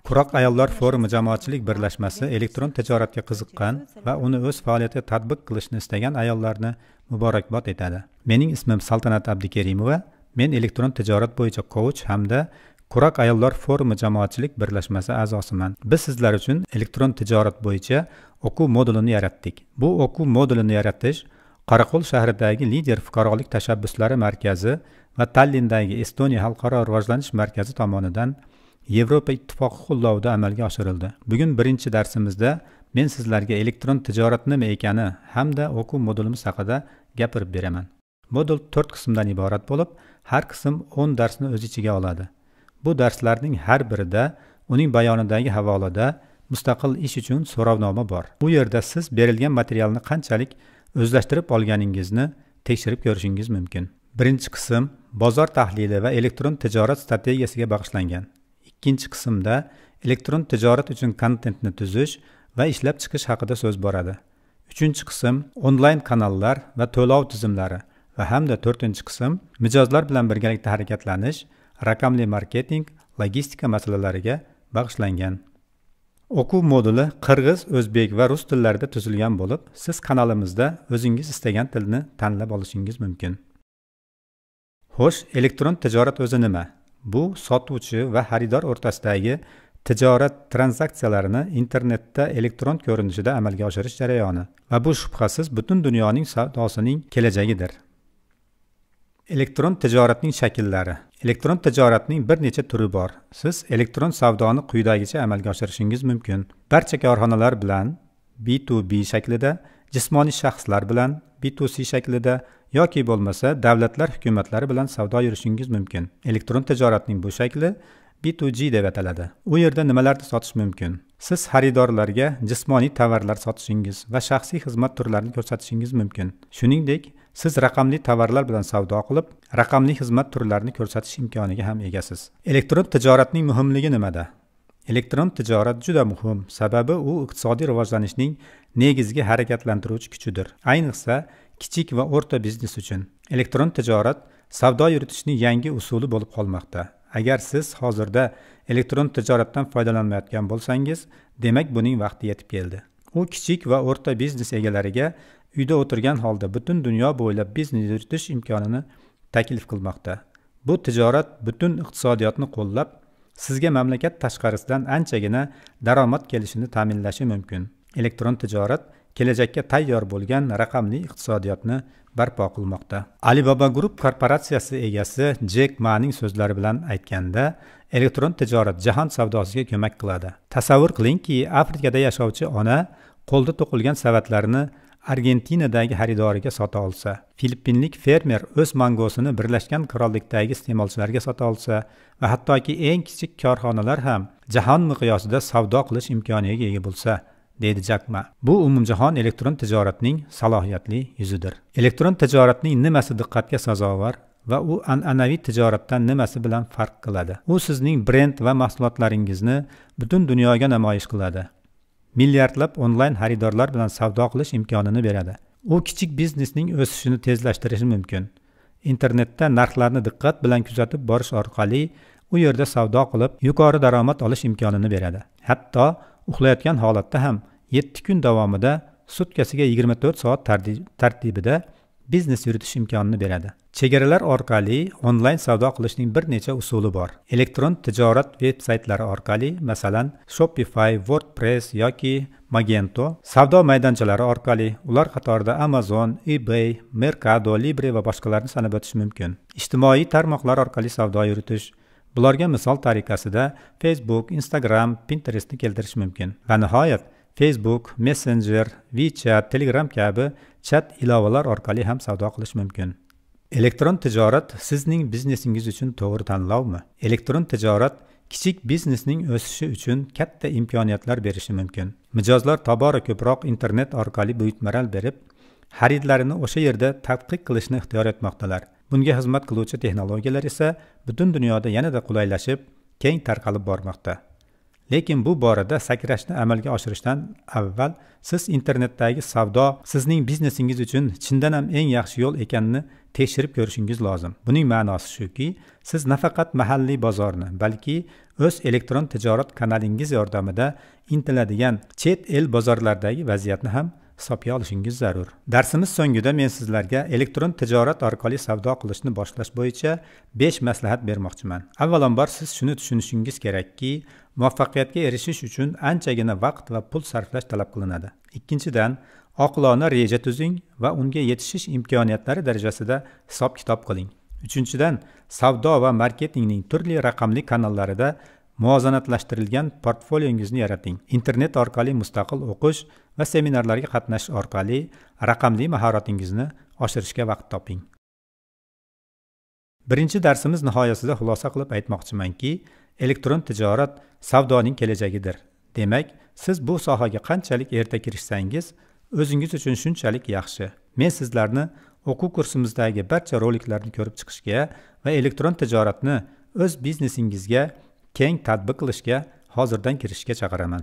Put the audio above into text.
Quruq ayollar forumi jamoatchilik birlashmasi elektron tijoratga qiziqqan va uni o'z faoliyatiga tatbiq qilishni istagan ayollarni muborakbod etadi. Mening ismim Saltanat Abdukerimova. Men elektron tijorat bo'yicha coach hamda Quruq ayollar forumi jamoatchilik birlashmasi a'zosiman. Biz sizlar uchun elektron tijorat bo'yicha o'quv modulini yaratdik. Bu o'quv modulini yaratish Qoraqo'l shahridagi Lider fuqarolik tashabbuslari markazi va Tallindagi Estoniya xalqaro rivojlanish markazi tomonidan Yevropa Ittifoqi qo'llovida amalga oshirildi. Bugun birinchi darsimizda men sizlarga elektron tijorat nima ekani hamda o'quv modulimiz haqida gapirib beraman. Modul 4 qismdan iborat bo'lib, har qism 10 darsni o'z ichiga oladi. Bu darslarning har birida uning bayonidagi havolada mustaqil ish uchun so'rovnoma bor. Bu yerda siz berilgan materialni qanchalik o'zlashtirib olganingizni tekshirib ko'rishingiz mumkin. Birinchi qism bozor tahlili va elektron tijorat strategiyasiga bag'ishlangan. Ikkinchi qismda elektron tijorat uchun kontentni tuzish va ishlab chiqish haqida so'z boradi. Uchinchi qism onlayn kanallar va to'lov tizimlari va hamda to'rtinchi qism mijozlar bilan birgalikda harakatlanish, raqamli marketing, logistika masalalariga bag'ishlangan. O'quv moduli qirg'iz, o'zbek va rus tillarida tuzilgan bo'lib, siz kanalimizda o'zingiz istagan tilni tanlab olishingiz mumkin. Xo'sh, elektron tijorat o'zi nima? Bu sotuvchi va xaridor o'rtasidagi tijorat tranzaksiyalarini internetda elektron ko'rinishida amalga oshirish jarayoni va bu shubhasiz butun dunyoning savdosining kelajagidir. Elektron tijoratning shakllari. Elektron tijoratning bir necha turi bor. Siz elektron savdoni quyidagicha amalga oshirishingiz mumkin. Barcha korxonalar bilan B2B shaklida, jismoniy shaxslar bilan B2C shaklida yoki bo'lmasa davlatlar hukumatlari bilan savdo yurishingiz mumkin. Elektron tijoratning bu shakli B2G deb ataladi. U yerda nimalarni sotish mumkin? Siz xaridorlarga jismoniy tovarlar sotishingiz va shaxsiy xizmat turlarini ko'rsatishingiz mumkin. Shuningdek, siz raqamli tovarlar bilan savdo qilib, raqamli xizmat turlarini ko'rsatish imkoniga ham egasiz. Elektron tijoratning muhimligi nimada? Elektron tijorat juda muhim, sababi u iqtisodiy rivojlanishning negizgi harakatlantiruvchi kuchidir. Ayniqsa, kichik va o'rta biznes uchun. Elektron tijorat savdo yuritishning yangi usuli bo'lib qolmoqda. Agar siz hozirda elektron tijoratdan foydalanmayotgan bo'lsangiz, demak buning vaqti yetib keldi. U kichik va o'rta biznes egalariga uyda o'tirgan holda butun dunyo bo'ylab biznes yuritish imkonini taklif qilmoqda. Bu tijorat butun iqtisodiyotni qo'llab, sizga mamlakat tashqarisidan anchagina daromad kelishini ta'minlashi mumkin. Elektron tijorat kelajakka tayyor bo'lgan raqamli iqtisodiyotni barpo qilmoqda. Alibaba Group korporatsiyasi egasi Jack Maning so'zlari bilan aytganda, elektron tijorat jahon savdosiga ko'mak qiladi. Tasavvur qilingki, Afrikada yashovchi ona qo'lda to'qilgan savatlarni Argentinadagi xaridoriga sota olsa, Filippinlik fermer o'z mangosini Birlashgan Qirollikdagi iste'molchilarga sota olsa va hattoki eng kichik korxonalar ham jahon miqyosida savdo qilish imkoniga ega bo'lsa, deydi Jack Ma. Bu umumjahon elektron tijoratning salohiyatli yuzidir. Elektron tijoratning nimasi diqqatga sazovor va u an'anaviy tijoratdan nimasi bilan farq qiladi? U sizning brend va mahsulotlaringizni butun dunyoga namoyish qiladi. Milliardlab onlayn xaridorlar bilan savdo qilish imkonini beradi. U kichik biznesning o'sishini tezlashtirishi mumkin. Internetda narxlarni diqqat bilan kuzatib borish orqali u yerda savdo qilib, yuqori daromad olish imkonini beradi. Hatto uxlayotgan holatda ham 7 kun davomida sutkasiga 24 soat tartibida biznes yuritish imkonini beradi. Chegaralar orqali onlayn savdo qilishning bir necha usuli bor. Elektron tijorat veb-saytlari orqali, masalan, Shopify, WordPress yoki Magento, savdo maydonchalari orqali, ular qatorida Amazon, eBay, Mercado Libre va boshqalarni sanab o'tish mumkin. Ijtimoiy tarmoqlar orqali savdo yuritish. Bularga misol tariqasida Facebook, Instagram, Pinterestni keltirish mumkin. Va nihoyat, Facebook, Messenger, WeChat, Telegram kabi chat ilovalar orqali ham savdo qilish mumkin. Elektron tijorat sizning biznesingiz uchun to'g'ri tanlovmi? Elektron tijorat kichik biznesning o'sishi uchun katta imkoniyatlar berishi mumkin. Mijozlar tobora ko'proq internet orqali buyurtmalar berib, xaridlarini o'sha yerda tadqiq qilishni ixtiyor etmoqdalar. Bunga xizmat qiluvchi texnologiyalar esa butun dunyoda yanada qulaylashib, keng tarqalib bormoqda. Lekin bu borada sakrashni amalga oshirishdan avval siz internetdagi savdo sizning biznesingiz uchun chindan ham eng yaxshi yo'l ekanini tekshirib ko'rishingiz lozim. Buning ma'nosi shuki, siz nafaqat mahalliy bozorni, balki o'z elektron tijorat kanalingiz yordamida intiladigan chet el bozorlaridagi vaziyatni ham hisobga olishingiz zarur. Darsimiz so'ngida men sizlarga elektron tijorat orqali savdo qilishni boshlash bo'yicha 5 maslahat bermoqchiman. Avvalambor siz shuni tushunishingiz kerakki, muvaffaqiyatga erishish uchun anchagina vaqt va pul sarflash talab qilinadi. Ikkinchidan, oqilona reja tuzing va unga yetishish imkoniyatlari darajasida hisob-kitob qiling. Uchinchidan, savdo va marketingning turli raqamli kanallarida muvozanatlashtirilgan portfoliongizni yarating. Internet orqali mustaqil o'qish va seminarlarga qatnashish orqali raqamli mahoratingizni oshirishga vaqt toping. Birinchi darsimiz nihoyasida xulosa qilib aytmoqchimanki, elektron tijorat savdoning kelajagidir. Demak, siz bu sohaga qanchalik erta kirishsangiz, o'zingiz uchun shunchalik yaxshi. Men sizlarni o'quv kursimizdagi barcha roliklarni ko'rib chiqishga va elektron tijoratni o'z biznesingizga keng tatbiq qilishga hozirdan kirishga chaqiraman.